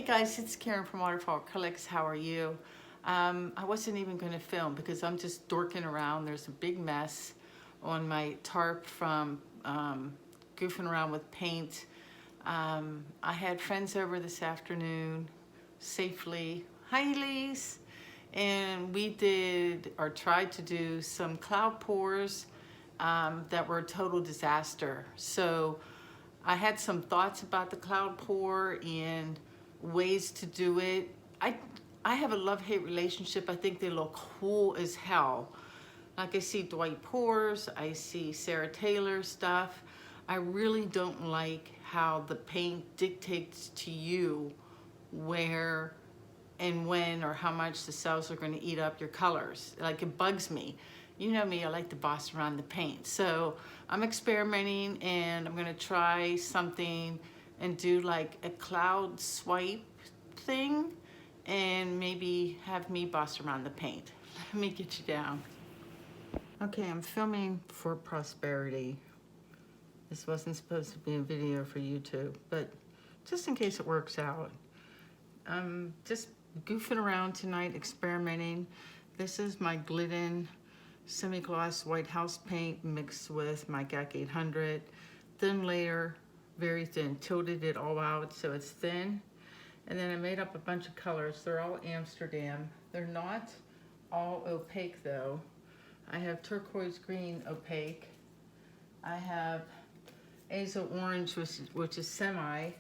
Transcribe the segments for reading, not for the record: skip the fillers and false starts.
guys, it's Karen from Waterfall Acrylics. How are you? I wasn't even going to film because I'm just dorking around. There's a big mess on my tarp from goofing around with paint. I had friends over this afternoon safely. Hi, Elise. And we did or tried to do some cloud pours that were a total disaster. So I had some thoughts about the cloud pour and ways to do it. I have a love-hate relationship. I think they look cool as hell. Like I see Dwight Pours, I see Sarah Taylor stuff. I really don't like how the paint dictates to you where and when or how much the cells are going to eat up your colors. Like, it bugs me. You know me, I like to boss around the paint. So I'm experimenting and I'm gonna try something and do like a cloud swipe thing and maybe have me boss around the paint. Let me get you down. Okay, I'm filming for prosperity. This wasn't supposed to be a video for YouTube, but just in case it works out. I'm just goofing around tonight, experimenting. This is my Glidden semi-gloss white house paint mixed with my GAC 800. Thin layer, very thin. Tilted it all out so it's thin. And then I made up a bunch of colors. They're all Amsterdam. They're not all opaque though. I have turquoise green opaque. I have azo orange, which is semi.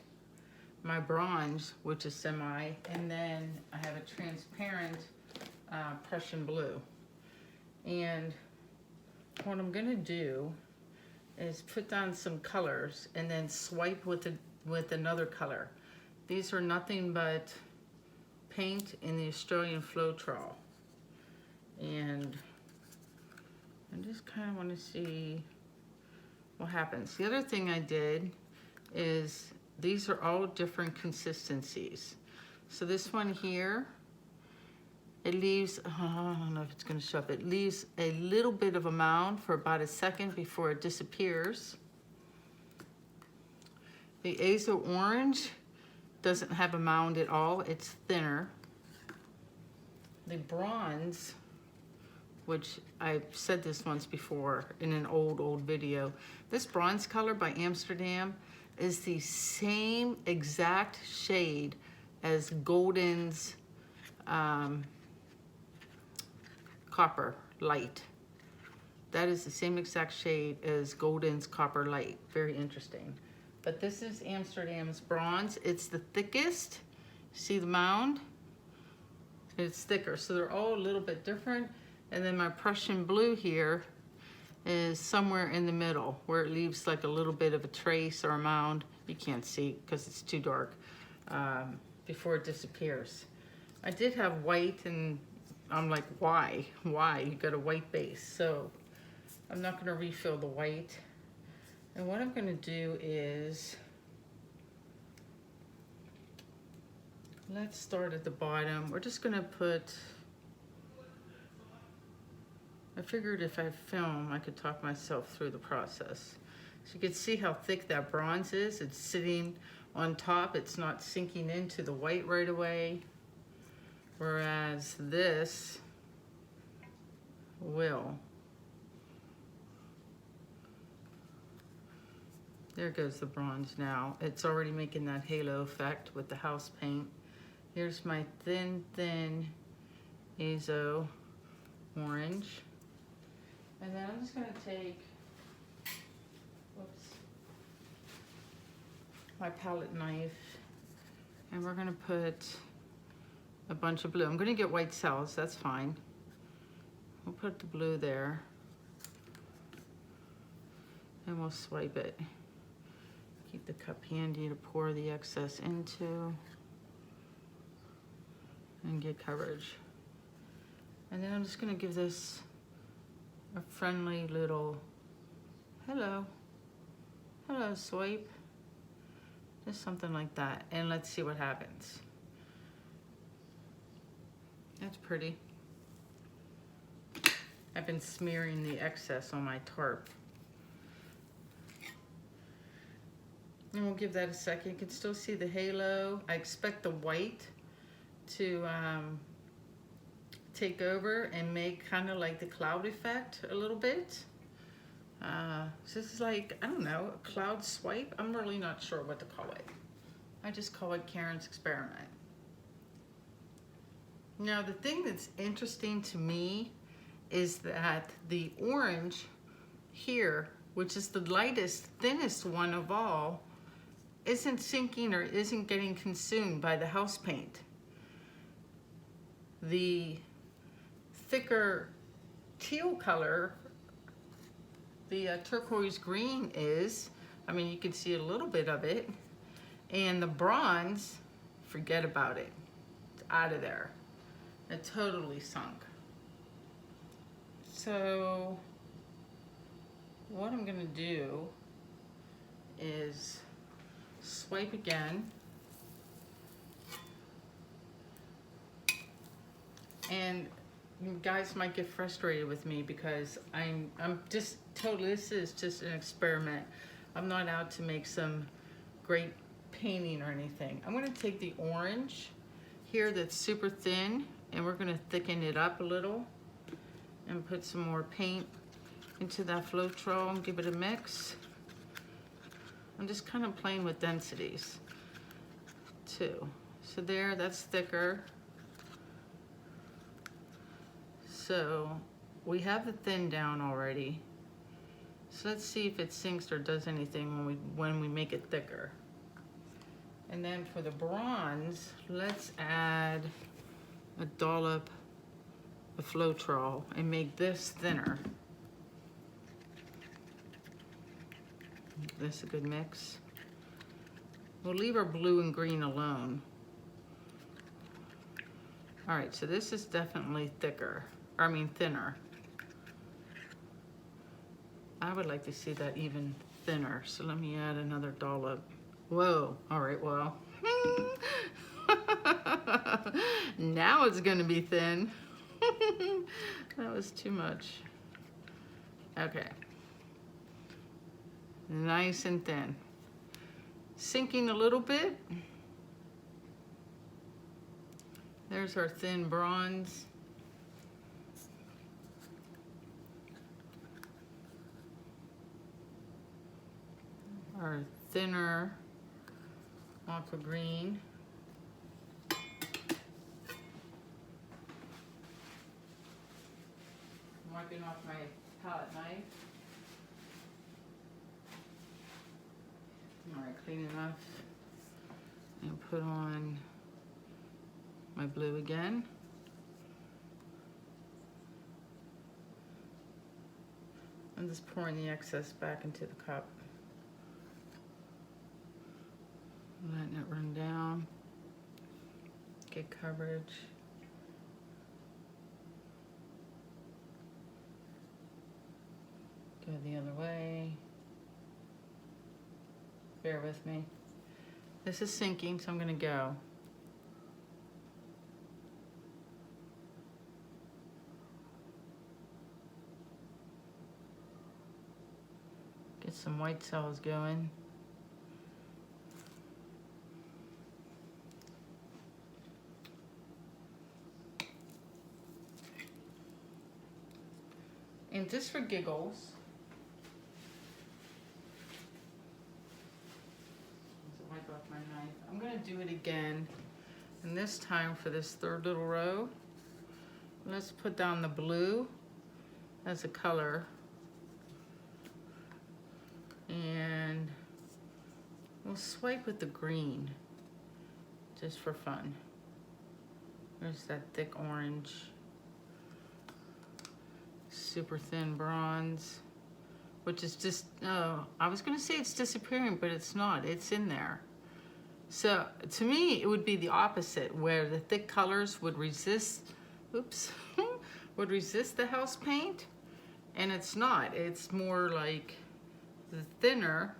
My bronze, which is semi. And then I have a transparent Prussian blue. And what I'm gonna do is put down some colors and then swipe with another color. These are nothing but paint in the Australian Floetrol. And I just kind of want to see what happens. The other thing I did is these are all different consistencies. So this one here, it leaves, I don't know if it's going to show up, it leaves a little bit of a mound for about a second before it disappears. The azo orange doesn't have a mound at all, it's thinner. The bronze, which I've said this once before in an old video, this bronze color by Amsterdam is the same exact shade as Golden's Copper Light. That is the same exact shade as Golden's Copper Light. Very interesting. But this is Amsterdam's bronze. It's the thickest. See the mound? It's thicker. So they're all a little bit different. And then my Prussian blue here is somewhere in the middle where it leaves like a little bit of a trace or a mound. You can't see because it's too dark before it disappears. I did have white and I'm like, why? Why? You got a white base. So I'm not going to refill the white. And what I'm going to do is, let's start at the bottom. We're just going to put, I figured if I film, I could talk myself through the process. So you can see how thick that bronze is. It's sitting on top. It's not sinking into the white right away. Whereas this will. There goes the bronze now. It's already making that halo effect with the house paint. Here's my thin azo orange. And then I'm just gonna take, my palette knife, and we're gonna put a bunch of blue. I'm gonna get white cells, that's fine. We'll put the blue there. And we'll swipe it. Keep the cup handy to pour the excess into and get coverage. And then I'm just gonna give this a friendly little hello swipe. Just something like that. And let's see what happens. That's pretty. I've been smearing the excess on my tarp. And we'll give that a second. You can still see the halo. I expect the white to take over and make kind of like the cloud effect a little bit. So this is like, I don't know, a cloud swipe. I'm really not sure what to call it. I just call it Karen's experiment. Now the thing that's interesting to me is that the orange here, which is the lightest, thinnest one of all, isn't sinking or isn't getting consumed by the house paint. The thicker teal color, the turquoise green is, I mean, you can see a little bit of it, and the bronze, forget about it. It's out of there. It totally sunk. So what I'm gonna do is swipe again, and you guys might get frustrated with me because I'm just totally, this is just an experiment. I'm not out to make some great painting or anything. I'm gonna take the orange here that's super thin, and we're gonna thicken it up a little and put some more paint into that Floetrol and give it a mix. I'm just kind of playing with densities too. So there, that's thicker. So we have the thin down already. So let's see if it sinks or does anything when we make it thicker. And then for the bronze, let's add a dollop of Floetrol and make this thinner. This is a good mix. We'll leave our blue and green alone. All right, so this is definitely thicker, I mean thinner. I would like to see that even thinner, so let me add another dollop. Whoa, all right, well. Now it's gonna be thin. That was too much. Okay. Nice and thin. Sinking a little bit. There's our thin bronze. Our thinner aqua green. I'm wiping off my palette knife. All right, clean enough. And put on my blue again. I'm just pouring the excess back into the cup. Letting it run down. Get coverage. Go the other way. Bear with me. This is sinking, so I'm gonna go. Get some white cells going. And just for giggles, wipe off my knife. I'm gonna do it again, and this time for this third little row, let's put down the blue as a color, and we'll swipe with the green just for fun. There's that thick orange, super thin bronze, which is just, I was gonna say it's disappearing, but it's not, it's in there. So to me, it would be the opposite, where the thick colors would resist, oops, would resist the house paint, and it's not. It's more like the thinner,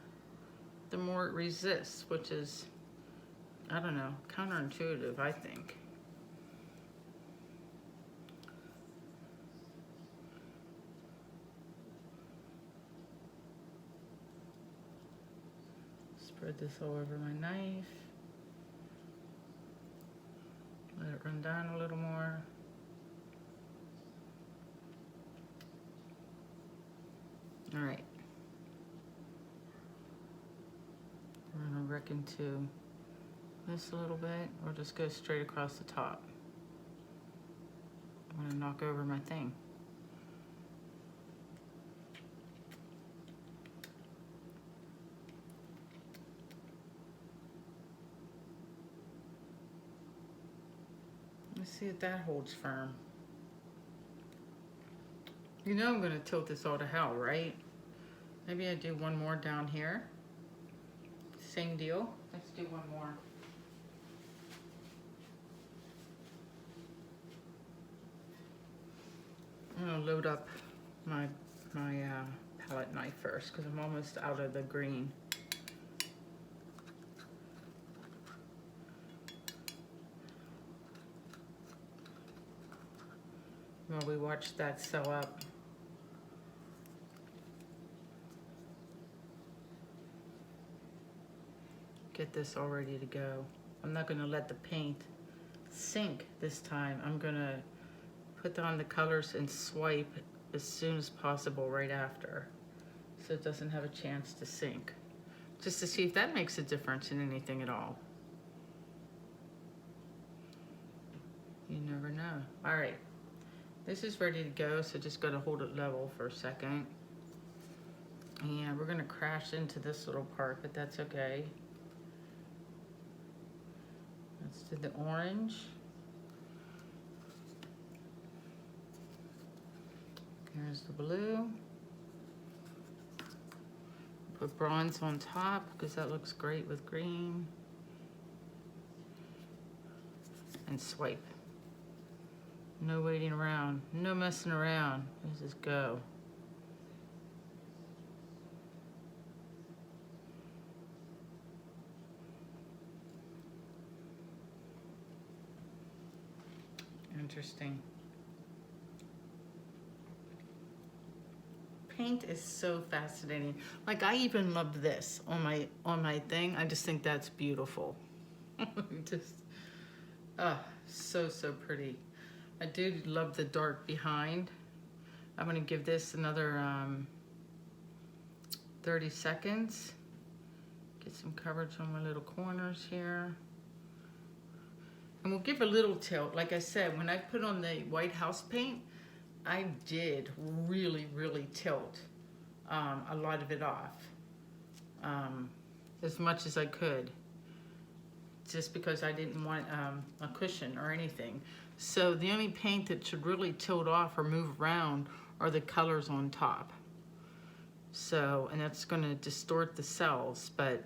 the more it resists, which is, I don't know, counterintuitive, I think. Spread this all over my knife. Let it run down a little more. All right. We're gonna wreck into this a little bit, or just go straight across the top. I'm gonna knock over my thing. Let's see if that holds firm. You know I'm gonna tilt this all to hell, right? Maybe I do one more down here. Same deal. Let's do one more. I'm gonna load up my palette knife first because I'm almost out of the green. While we watch that sew up. Get this all ready to go. I'm not gonna let the paint sink this time. I'm gonna put on the colors and swipe as soon as possible right after, so it doesn't have a chance to sink. Just to see if that makes a difference in anything at all. You never know. All right, this is ready to go, so just gotta hold it level for a second. And we're gonna crash into this little part, but that's okay. Let's do the orange. Here's the blue. Put bronze on top because that looks great with green. And swipe. No waiting around, no messing around. Let's just go. Interesting. Paint is so fascinating. Like, I even love this on my thing. I just think that's beautiful. Just so pretty. I do love the dark behind. I'm gonna give this another 30 seconds. Get some coverage on my little corners here. And we'll give a little tilt. Like I said, when I put on the white house paint, I did really tilt a lot of it off, as much as I could, just because I didn't want a cushion or anything. So the only paint that should really tilt off or move around are the colors on top. So, and that's gonna distort the cells, but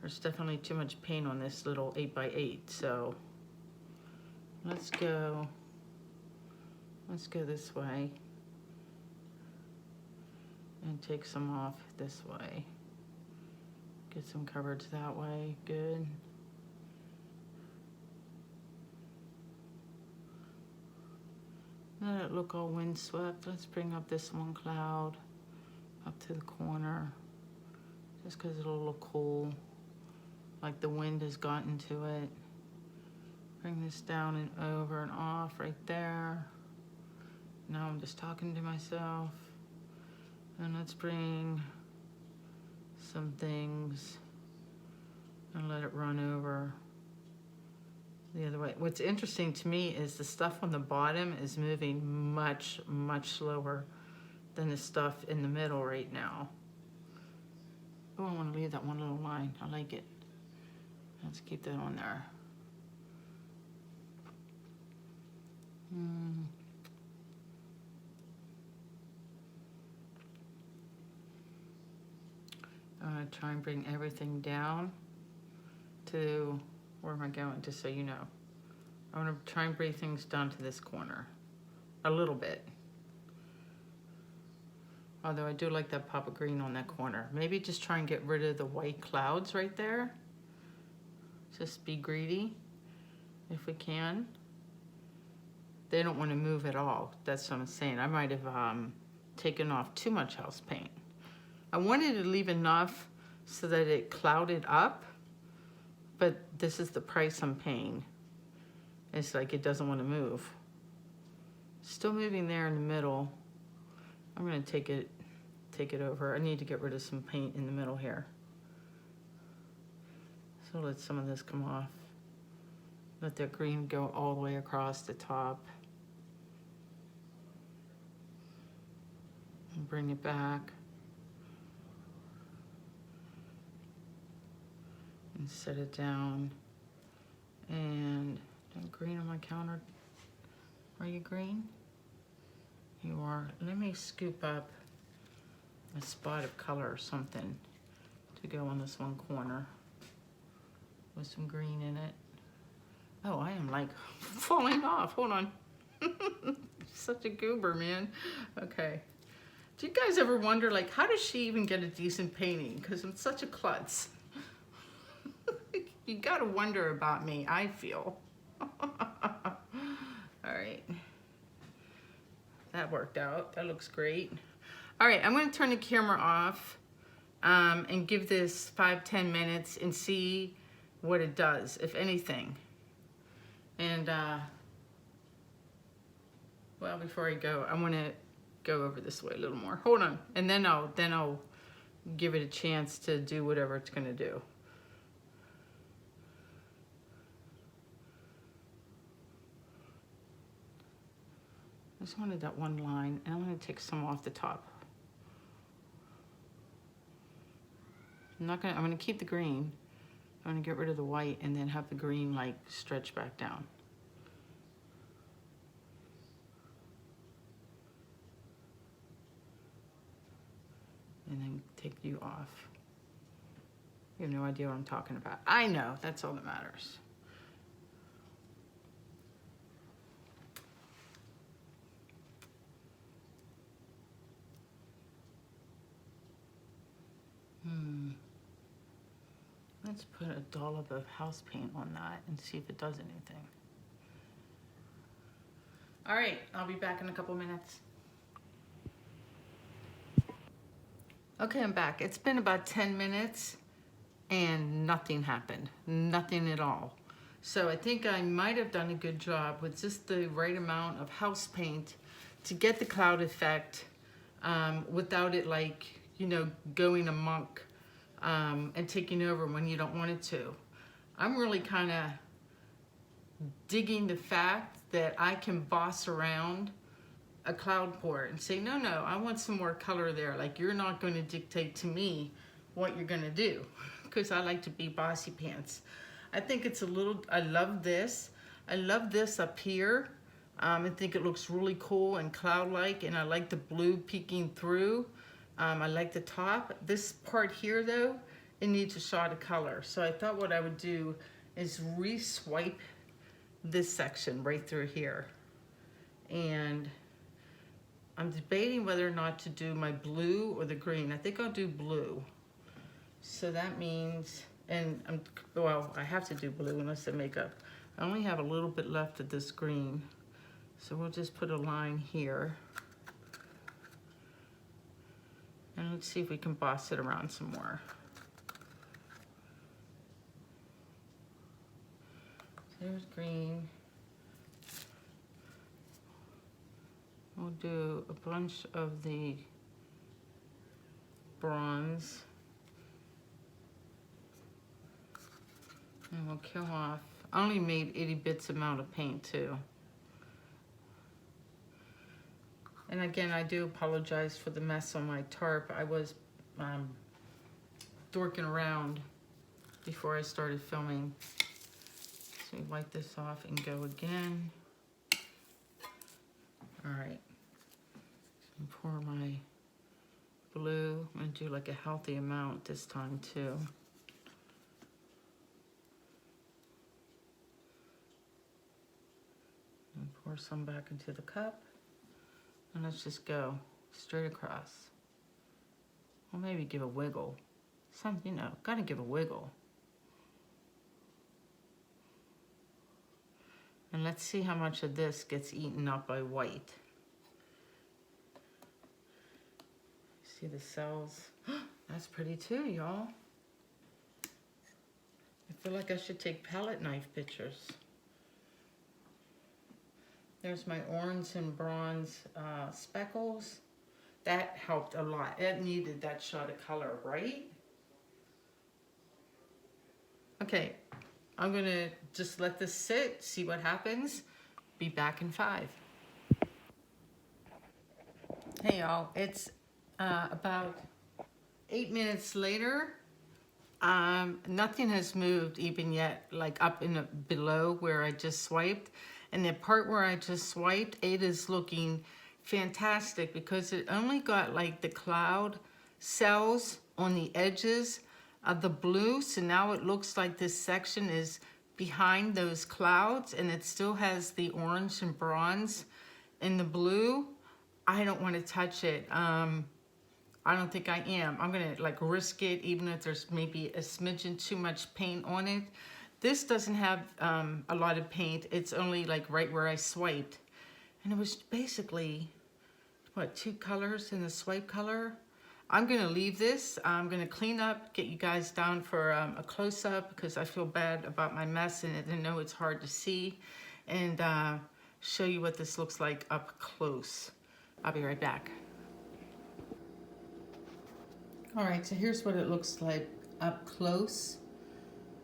there's definitely too much paint on this little 8x8, so let's go this way and take some off this way. Get some coverage that way, good. Let it look all windswept. Let's bring up this one cloud up to the corner, just because it'll look cool, like the wind has gotten to it. Bring this down and over and off right there. Now I'm just talking to myself. And let's bring some things and let it run over the other way. What's interesting to me is the stuff on the bottom is moving much slower than the stuff in the middle right now. Oh, I want to leave that one little line. I like it. Let's keep that on there. I'm going to try and bring everything down to, where am I going, just so you know. I want to try and bring things down to this corner, a little bit. Although I do like that pop of green on that corner. Maybe just try and get rid of the white clouds right there. Just be greedy, if we can. They don't want to move at all. That's what I'm saying. I might have taken off too much house paint. I wanted to leave enough so that it clouded up, but this is the price I'm paying. It's like it doesn't want to move. Still moving there in the middle. I'm gonna take it over. I need to get rid of some paint in the middle here. So let some of this come off. Let that green go all the way across the top. And bring it back. And set it down. And green on my counter. Are you green? You are. Let me scoop up a spot of color or something to go on this one corner with some green in it. Oh, I am like falling off. Hold on. Such a goober, man. Okay. Do you guys ever wonder, like, how does she even get a decent painting? Because I'm such a klutz. You gotta wonder about me, I feel. All right. That worked out. That looks great. All right, I'm gonna turn the camera off and give this 5-10 minutes and see what it does, if anything. And well, before I go, I wanna go over this way a little more. Hold on, and then I'll give it a chance to do whatever it's gonna do. I just wanted that one line, and I'm gonna take some off the top. I'm gonna keep the green. I'm gonna get rid of the white and then have the green like stretch back down. And then take you off. You have no idea what I'm talking about. I know, that's all that matters. Let's put a dollop of house paint on that and see if it does anything. All right, I'll be back in a couple minutes. Okay, I'm back. It's been about 10 minutes and nothing happened. Nothing at all. So I think I might have done a good job with just the right amount of house paint to get the cloud effect without it, like, you know, going amok and taking over when you don't want it to. I'm really kind of digging the fact that I can boss around a cloud pour and say, no, I want some more color there. Like, you're not going to dictate to me what you're going to do, because I like to be bossy pants. I think it's a little, I love this. I love this up here. I think it looks really cool and cloud-like, and I like the blue peeking through. I like the top. This part here, though, it needs a shot of color. So I thought what I would do is re-swipe this section right through here. And I'm debating whether or not to do my blue or the green. I think I'll do blue. So that means, and well, I have to do blue unless I make up. I only have a little bit left of this green. So we'll just put a line here. And let's see if we can boss it around some more. There's green. We'll do a bunch of the bronze. And we'll kill off. I only made 80 bits amount of paint too. And again, I do apologize for the mess on my tarp. I was dorking around before I started filming. So we wipe this off and go again. All right. So pour my blue. I'm gonna do like a healthy amount this time too. And pour some back into the cup. And let's just go straight across. Well, maybe give a wiggle. Some, you know, gotta give a wiggle. And let's see how much of this gets eaten up by white. See the cells? That's pretty too, y'all. feel like I should take palette knife pictures. There's my orange and bronze speckles. That helped a lot. It needed that shot of color, right? Okay, I'm gonna just let this sit, see what happens. Be back in 5. Hey y'all, it's about 8 minutes later. Nothing has moved even yet, like up in below where I just swiped. And the part where I just swiped, it is looking fantastic because it only got like the cloud cells on the edges of the blue. So now it looks like this section is behind those clouds and it still has the orange and bronze in the blue. I don't want to touch it. I don't think I am. I'm gonna like risk it even if there's maybe a smidgen too much paint on it. This doesn't have a lot of paint. It's only like right where I swiped. And it was basically, what, 2 colors in the swipe color? I'm gonna leave this. I'm gonna clean up, get you guys down for a close-up because I feel bad about my mess and I know it's hard to see. And show you what this looks like up close. I'll be right back. All right, so here's what it looks like up close.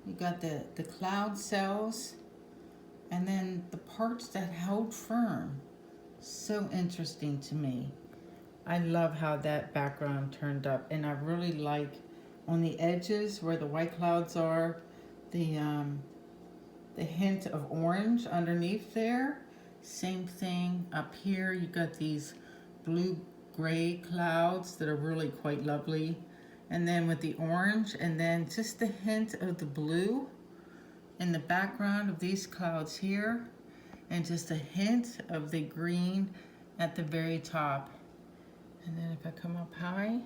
You got the cloud cells and then the parts that held firm. So interesting to me. I love how that background turned up and I really like on the edges where the white clouds are, the hint of orange underneath there. Same thing up here, you got these blue-gray clouds that are really quite lovely. And then with the orange, and then just the hint of the blue in the background of these clouds here, and just a hint of the green at the very top. And then if I come up high,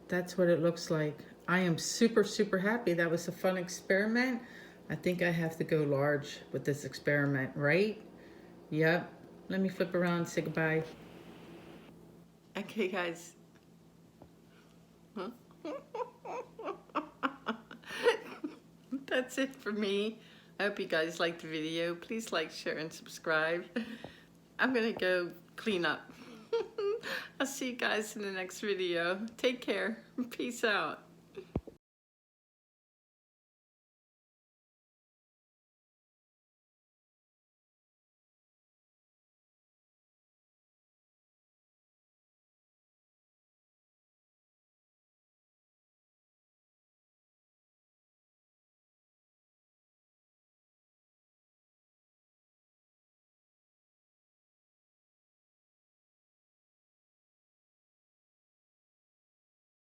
that's what it looks like. I am super, super happy. That was a fun experiment. I think I have to go large with this experiment, right? Yep. Let me flip around and say goodbye. Okay, guys. That's it for me. I hope you guys liked the video. Please like, share, and subscribe. I'm gonna go clean up. I'll see you guys in the next video. Take care. Peace out.